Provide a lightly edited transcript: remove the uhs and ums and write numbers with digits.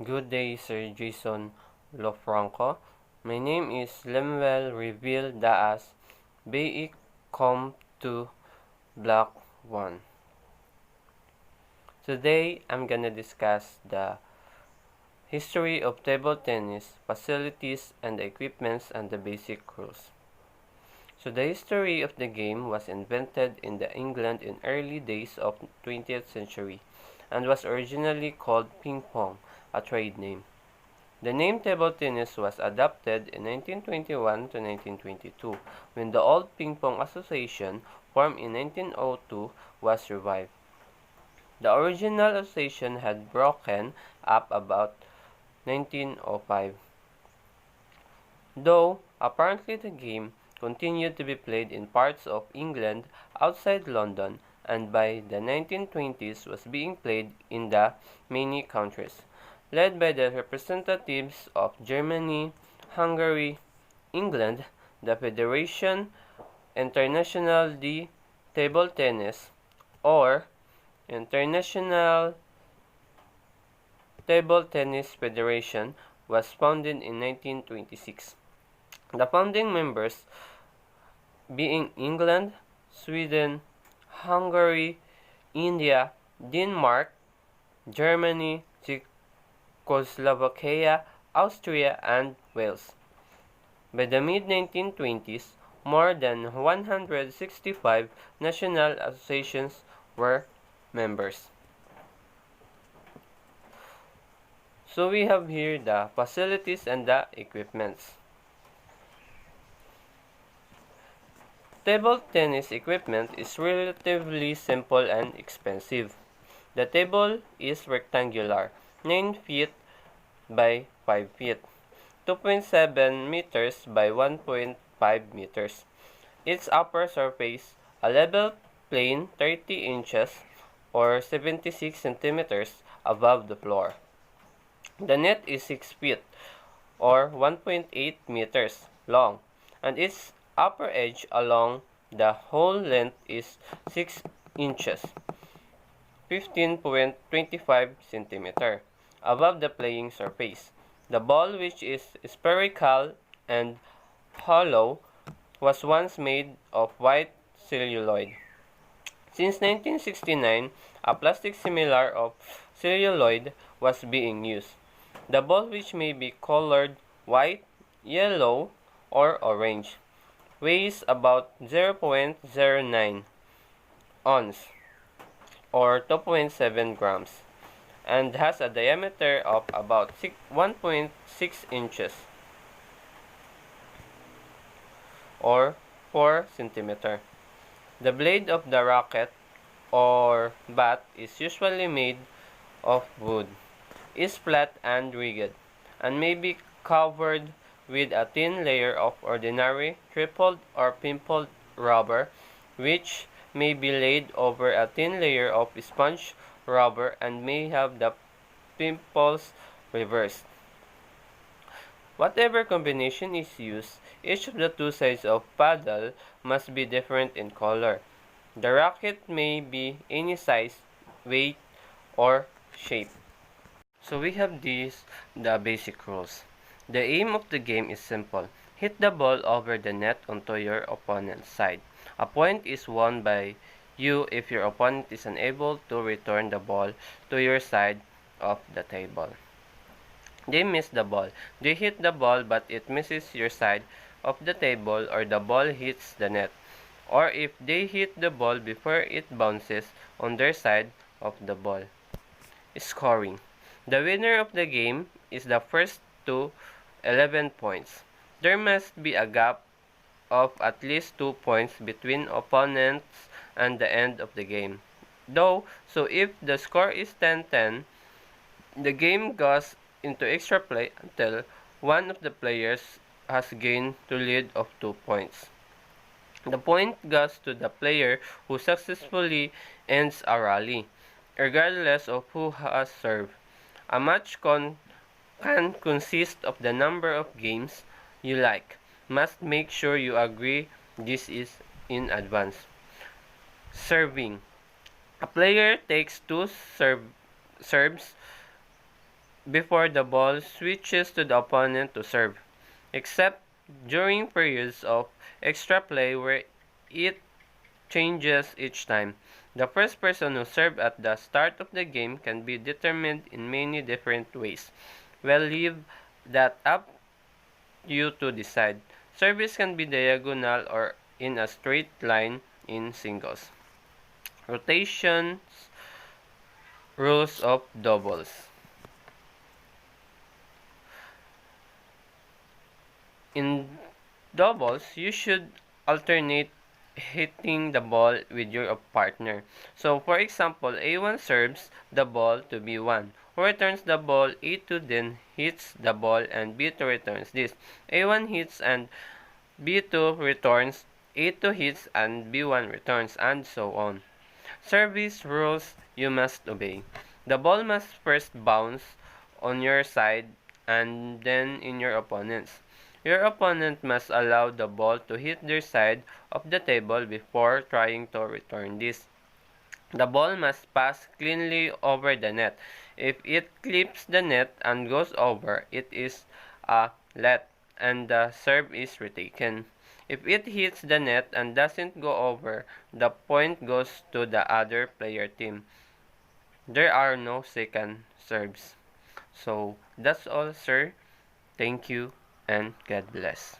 Good day, Sir Jason Lofranco. My name is Lemuel Reveal Daas. Be come to Block 1. Today, I'm gonna discuss the history of table tennis, facilities and the equipments and the basic rules. So the history of the game was invented in the England in early days of 20th century and was originally called ping pong, a trade name. The name table tennis was adopted in 1921 to 1922 when the Old Ping Pong Association, formed in 1902, was revived. The original association had broken up about 1905, though apparently the game continued to be played in parts of England outside London, and by the 1920s was being played in the many countries, led by the representatives of Germany, Hungary, England, the Federation Internationale de Table Tennis, or International Table Tennis Federation, was founded in 1926. The founding members being England, Sweden, Hungary, India, Denmark, Germany, Czechoslovakia, Austria, and Wales. By the mid-1920s, more than 165 national associations were members. So we have here the facilities and the equipments. Table tennis equipment is relatively simple and expensive. The table is rectangular, 9 feet by 5 feet, 2.7 meters by 1.5 meters. Its upper surface, a level plane 30 inches or 76 centimeters above the floor. The net is 6 feet or 1.8 meters long, and its upper edge along the whole length is 6 inches, 15.25 centimeter above the playing surface. The ball, which is spherical and hollow, was once made of white celluloid. Since 1969, a plastic similar of celluloid was being used. The ball, which may be colored white, yellow, or orange, weighs about 0.09 ounce or 2.7 grams and has a diameter of about 1.6 inches or 4 centimeter. The blade of the racket or bat is usually made of wood, is flat and rigid, and may be covered with a thin layer of ordinary tripled or pimpled rubber, which may be laid over a thin layer of sponge rubber and may have the pimples reversed. Whatever combination is used, each of the two sides of paddle must be different in color. The racket may be any size, weight, or shape. So we have the basic rules. The aim of the game is simple. Hit the ball over the net onto your opponent's side. A point is won by you if your opponent is unable to return the ball to your side of the table. They miss the ball. They hit the ball but it misses your side of the table or the ball hits the net. Or if they hit the ball before it bounces on their side of the ball. Scoring. The winner of the game is the first to 11 points. There must be a gap of at least 2 points between opponents and the end of the game. So if the score is 10-10, the game goes into extra play until one of the players has gained the lead of 2 points. The point goes to the player who successfully ends a rally, regardless of who has served. A match can consist of the number of games you like. Must make sure you agree this is in advance. Serving. A player takes two serves before the ball switches to the opponent to serve, except during periods of extra play where it changes each time. The first person who served at the start of the game can be determined in many different ways. We'll leave that up to you to decide. Service can be diagonal or in a straight line in singles. Rotations, rules of doubles. In doubles, you should alternate hitting the ball with your partner. So, for example, A1 serves the ball to B1, who returns the ball. A2 then hits the ball and B2 returns this. A1 hits and B2 returns, A2 hits and B1 returns, and so on. Service rules you must obey. The ball must first bounce on your side and then in your opponent's. Your opponent must allow the ball to hit their side of the table before trying to return this. The ball must pass cleanly over the net. If it clips the net and goes over, it is a let and the serve is retaken. If it hits the net and doesn't go over, the point goes to the other player team. There are no second serves. So that's all, sir. Thank you and God bless.